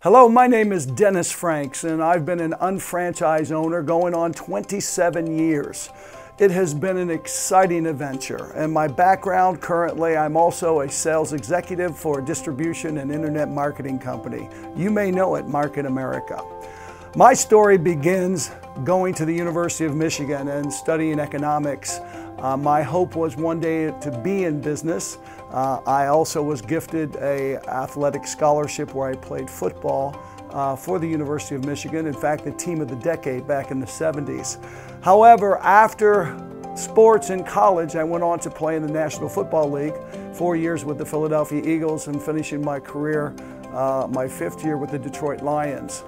Hello, my name is Dennis Franks, and I've been an UnFranchise owner going on 27 years. It has been an exciting adventure, and my background currently, I'm also a sales executive for a distribution and internet marketing company. You may know it, Market America. My story begins going to the University of Michigan and studying economics. My hope was one day to be in business. I also was gifted an athletic scholarship where I played football for the University of Michigan. In fact, the team of the decade back in the 70s. However, after sports in college, I went on to play in the National Football League, 4 years with the Philadelphia Eagles and finishing my career, my 5th year with the Detroit Lions.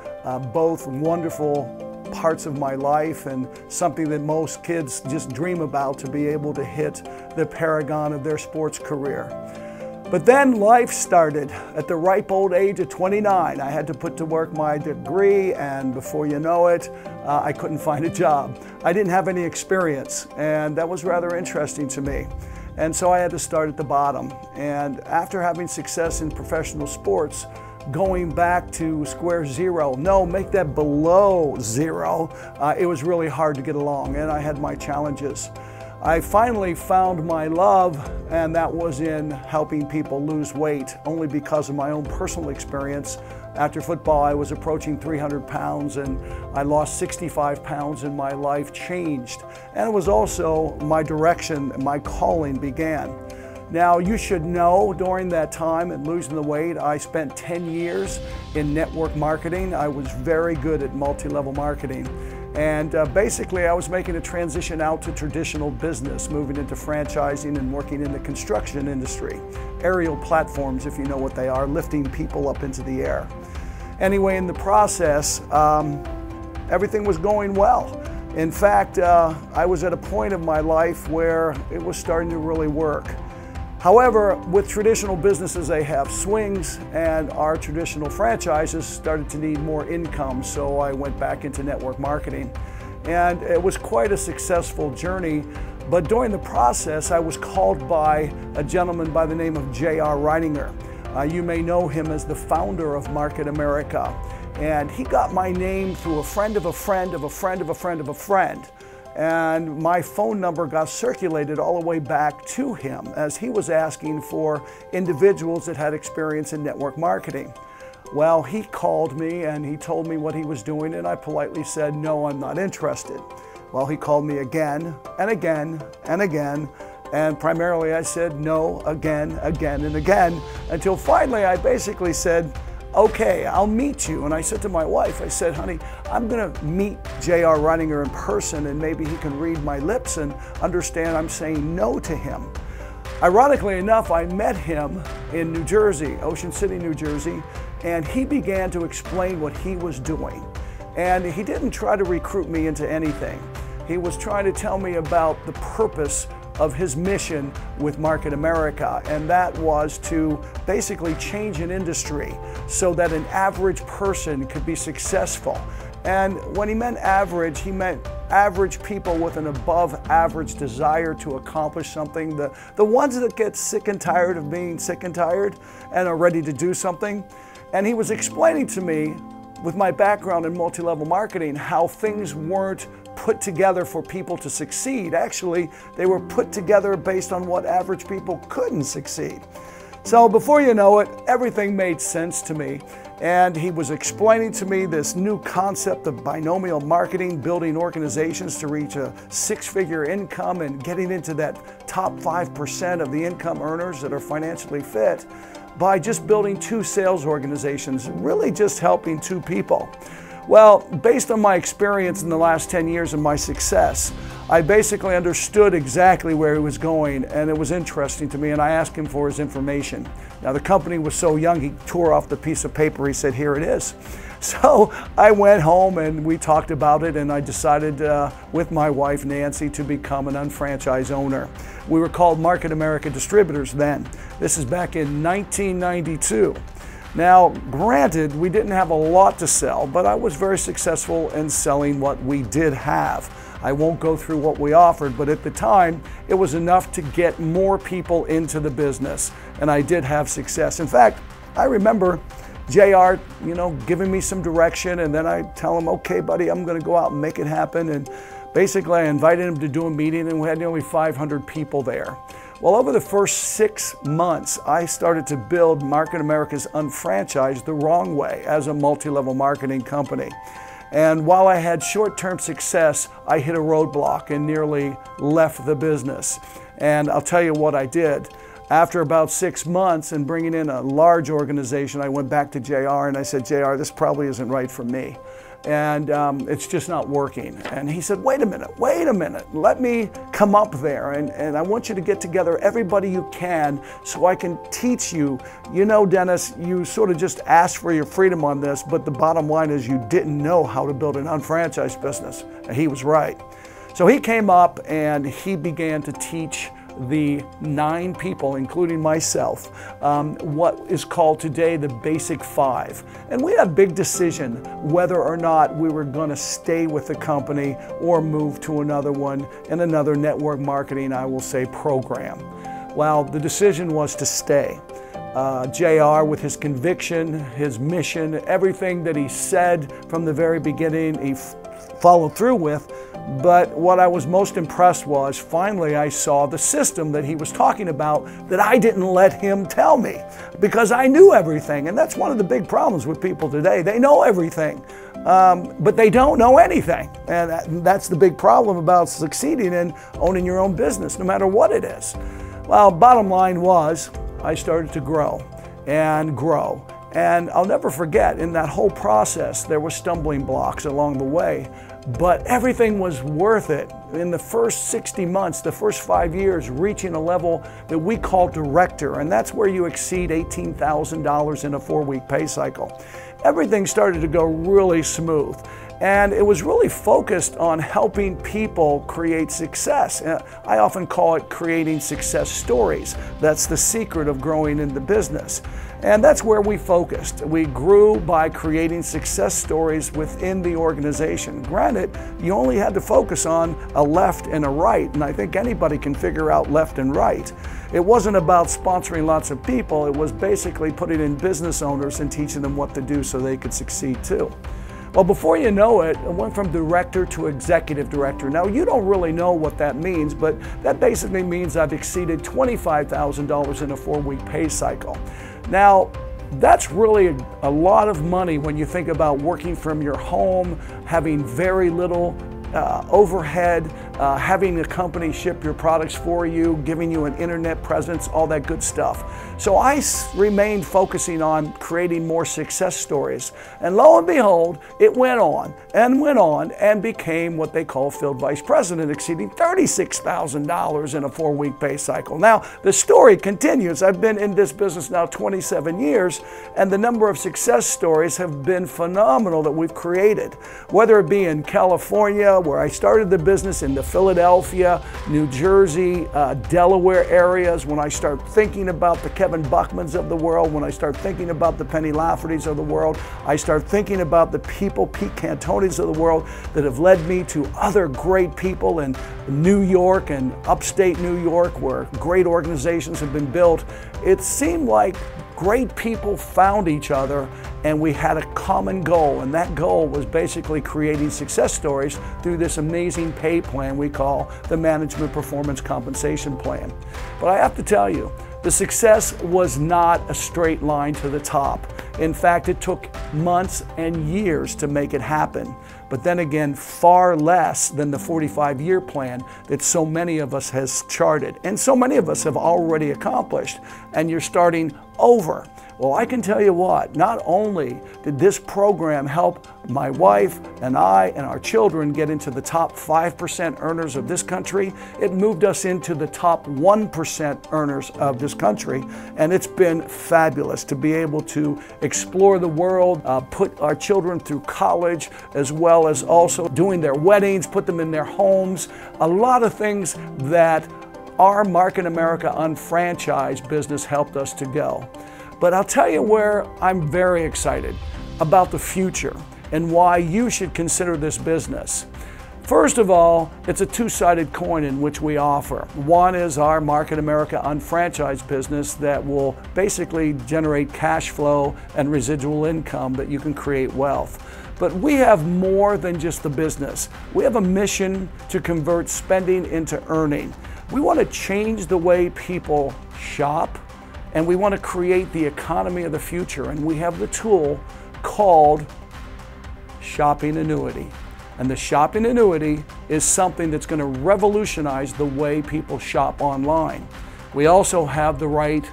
Both wonderful parts of my life and something that most kids just dream about, to be able to hit the paragon of their sports career. But then life started. At the ripe old age of 29, I had to put to work my degree, and before you know it, I couldn't find a job. I didn't have any experience, and that was rather interesting to me. And so I had to start at the bottom. And after having success in professional sports, going back to square zero, no, make that below zero, it was really hard to get along, and I had my challenges. I finally found my love, and that was in helping people lose weight, only because of my own personal experience. After football, I was approaching 300 pounds, and I lost 65 pounds, and my life changed. And it was also my direction, my calling began. Now, you should know, during that time and losing the weight, I spent 10 years in network marketing. I was very good at multi-level marketing. And basically, I was making a transition out to traditional business, moving into franchising and working in the construction industry. Aerial platforms, if you know what they are, lifting people up into the air. Anyway, in the process, everything was going well. In fact, I was at a point of my life where it was starting to really work. However, with traditional businesses, they have swings, and our traditional franchises started to need more income, so I went back into network marketing. And it was quite a successful journey, but during the process, I was called by a gentleman by the name of J.R. Reininger. You may know him as the founder of Market America. And he got my name through a friend of a friend of a friend of a friend of a friend. And my phone number got circulated all the way back to him, as he was asking for individuals that had experience in network marketing. Well, he called me and he told me what he was doing, and I politely said, no, I'm not interested. Well, he called me again and again and again, and primarily I said no, again, again, and again, until finally I basically said, okay, I'll meet you. And I said to my wife, I said, honey, I'm gonna meet J.R. Reininger in person, and maybe he can read my lips and understand I'm saying no to him. Ironically enough, I met him in New Jersey, Ocean City, New Jersey, and he began to explain what he was doing. And he didn't try to recruit me into anything. He was trying to tell me about the purpose of his mission with Market America, and that was to basically change an industry so that an average person could be successful. And when he meant average people with an above average desire to accomplish something, the ones that get sick and tired of being sick and tired and are ready to do something. And he was explaining to me, with my background in multi-level marketing, how things weren't put together for people to succeed. Actually, they were put together based on what average people couldn't succeed. So before you know it, everything made sense to me. And he was explaining to me this new concept of binomial marketing, building organizations to reach a 6-figure income and getting into that top 5% of the income earners that are financially fit by just building 2 sales organizations, really just helping 2 people. Well, based on my experience in the last 10 years and my success, I basically understood exactly where he was going, and it was interesting to me, and I asked him for his information. Now, the company was so young, he tore off the piece of paper. He said, here it is. So I went home and we talked about it, and I decided with my wife, Nancy, to become an UnFranchise owner. We were called Market America Distributors then. This is back in 1992. Now, granted, we didn't have a lot to sell, but I was very successful in selling what we did have. I won't go through what we offered, but at the time, it was enough to get more people into the business, and I did have success. In fact, I remember JR, giving me some direction, and then I tell him, okay, buddy, I'm going to go out and make it happen. And basically, I invited him to do a meeting, and we had nearly 500 people there. Well, over the first 6 months, I started to build Market America's UnFranchise the wrong way as a multi-level marketing company. And while I had short-term success, I hit a roadblock and nearly left the business. And I'll tell you what I did. After about 6 months and bringing in a large organization, I went back to JR and I said, JR, this probably isn't right for me. And it's just not working. And he said, wait a minute, let me come up there and I want you to get together everybody you can so I can teach you. Dennis, you sort of just asked for your freedom on this, but the bottom line is you didn't know how to build an unfranchised business. And he was right. So he came up and he began to teach the 9 people, including myself, what is called today the Basic 5. And we had a big decision whether or not we were going to stay with the company or move to another one and another network marketing, I will say, program. Well, the decision was to stay. JR, with his conviction, his mission, everything that he said from the very beginning, he followed through with. But what I was most impressed was finally I saw the system that he was talking about that I didn't let him tell me because I knew everything. And that's one of the big problems with people today. They know everything, but they don't know anything. And that's the big problem about succeeding in owning your own business, no matter what it is. Well, bottom line was I started to grow and grow. And I'll never forget, in that whole process, there were stumbling blocks along the way. But everything was worth it. In the first 60 months, the first 5 years, reaching a level that we call director, and that's where you exceed $18,000 in a 4-week pay cycle. Everything started to go really smooth. And it was really focused on helping people create success. I often call it creating success stories. That's the secret of growing in the business. And that's where we focused. We grew by creating success stories within the organization. Granted, you only had to focus on a left and a right, and I think anybody can figure out left and right. It wasn't about sponsoring lots of people. It was basically putting in business owners and teaching them what to do so they could succeed too. Well, before you know it, it went from director to executive director. Now, you don't really know what that means, but that basically means I've exceeded $25,000 in a 4-week pay cycle. Now, that's really a lot of money when you think about working from your home, having very little overhead, having a company ship your products for you, giving you an internet presence, all that good stuff. So I remained focusing on creating more success stories. And lo and behold, it went on and became what they call field vice president, exceeding $36,000 in a 4-week pay cycle. Now, the story continues. I've been in this business now 27 years, and the number of success stories have been phenomenal that we've created, whether it be in California, where I started the business, in the Philadelphia, New Jersey, Delaware areas, when I start thinking about the Kevin Buckmans of the world, when I start thinking about the Penny Laffertys of the world, I start thinking about the people, Pete Cantonis of the world, that have led me to other great people in New York and upstate New York, where great organizations have been built. It seemed like great people found each other and we had a common goal, and that goal was basically creating success stories through this amazing pay plan we call the Management Performance Compensation Plan. But I have to tell you, the success was not a straight line to the top. In fact, it took months and years to make it happen. But then again, far less than the 45-year plan that so many of us has charted and so many of us have already accomplished, and you're starting over. Well, I can tell you what, not only did this program help my wife and I and our children get into the top 5% earners of this country, it moved us into the top 1% earners of this country. And it's been fabulous to be able to explore the world, put our children through college, as well as also doing their weddings, put them in their homes. A lot of things that our Market America UnFranchise business helped us to go. But I'll tell you where I'm very excited about the future and why you should consider this business. First of all, it's a two-sided coin in which we offer. One is our Market America UnFranchise business that will basically generate cash flow and residual income that you can create wealth. But we have more than just the business. We have a mission to convert spending into earning. We want to change the way people shop, and we want to create the economy of the future. And we have the tool called shopping annuity. And the shopping annuity is something that's going to revolutionize the way people shop online. We also have the right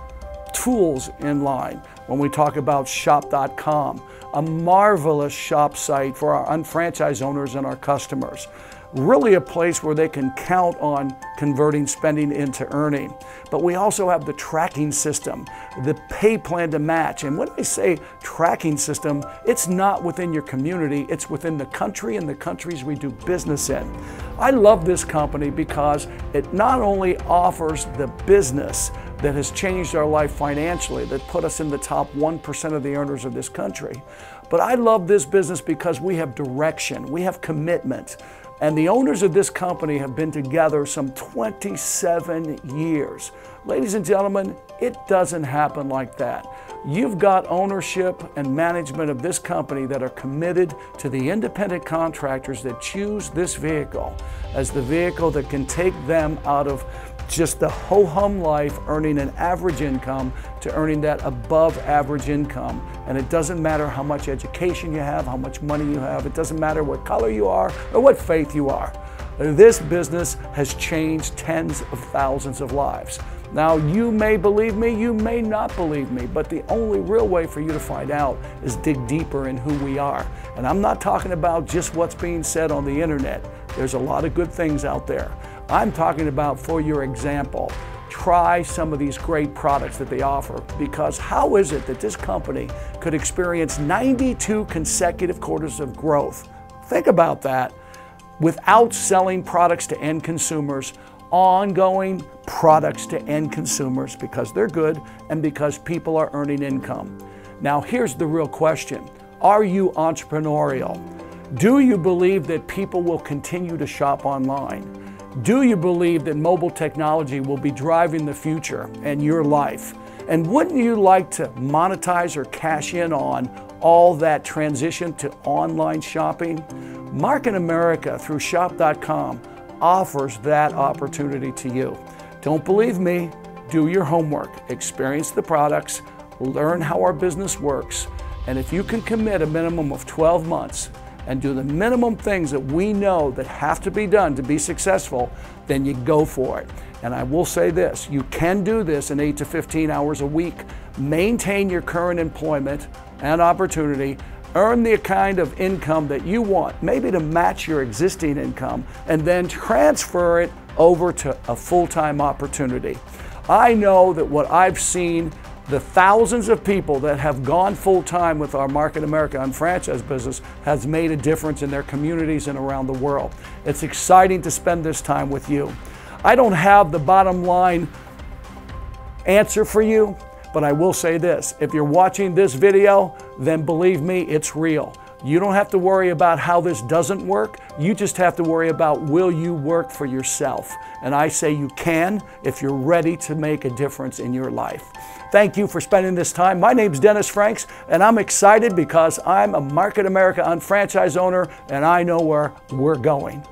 tools in line when we talk about shop.com, a marvelous shop site for our unfranchised owners and our customers. Really a place where they can count on converting spending into earning. But we also have the tracking system, the pay plan to match. And when I say tracking system, it's not within your community, it's within the country and the countries we do business in. I love this company because it not only offers the business that has changed our life financially, that put us in the top 1% of the earners of this country, but I love this business because we have direction, we have commitment. And the owners of this company have been together some 27 years. Ladies and gentlemen, it doesn't happen like that. You've got ownership and management of this company that are committed to the independent contractors that choose this vehicle as the vehicle that can take them out of just the ho-hum life, earning an average income, to earning that above average income. And it doesn't matter how much education you have, how much money you have, it doesn't matter what color you are or what faith you are. This business has changed tens of thousands of lives. Now, you may believe me, you may not believe me, but the only real way for you to find out is dig deeper in who we are. And I'm not talking about just what's being said on the internet. There's a lot of good things out there. I'm talking about, for your example, try some of these great products that they offer, because how is it that this company could experience 92 consecutive quarters of growth? Think about that, without selling products to end consumers, ongoing products to end consumers, because they're good and because people are earning income. Now, here's the real question. Are you entrepreneurial? Do you believe that people will continue to shop online? Do you believe that mobile technology will be driving the future and your life? And wouldn't you like to monetize or cash in on all that transition to online shopping? Market America through shop.com offers that opportunity to you. Don't believe me? Do your homework, experience the products, learn how our business works, and if you can commit a minimum of 12 months and do the minimum things that we know that have to be done to be successful, then you go for it. And I will say this, you can do this in 8 to 15 hours a week, maintain your current employment and opportunity, earn the kind of income that you want, maybe to match your existing income, and then transfer it over to a full-time opportunity. I know that what I've seen, the thousands of people that have gone full-time with our Market America UnFranchise business has made a difference in their communities and around the world. It's exciting to spend this time with you. I don't have the bottom line answer for you, but I will say this. If you're watching this video, then believe me, it's real. You don't have to worry about how this doesn't work. You just have to worry about, will you work for yourself? And I say you can if you're ready to make a difference in your life. Thank you for spending this time. My name's Dennis Franks, and I'm excited because I'm a Market America UnFranchise owner, and I know where we're going.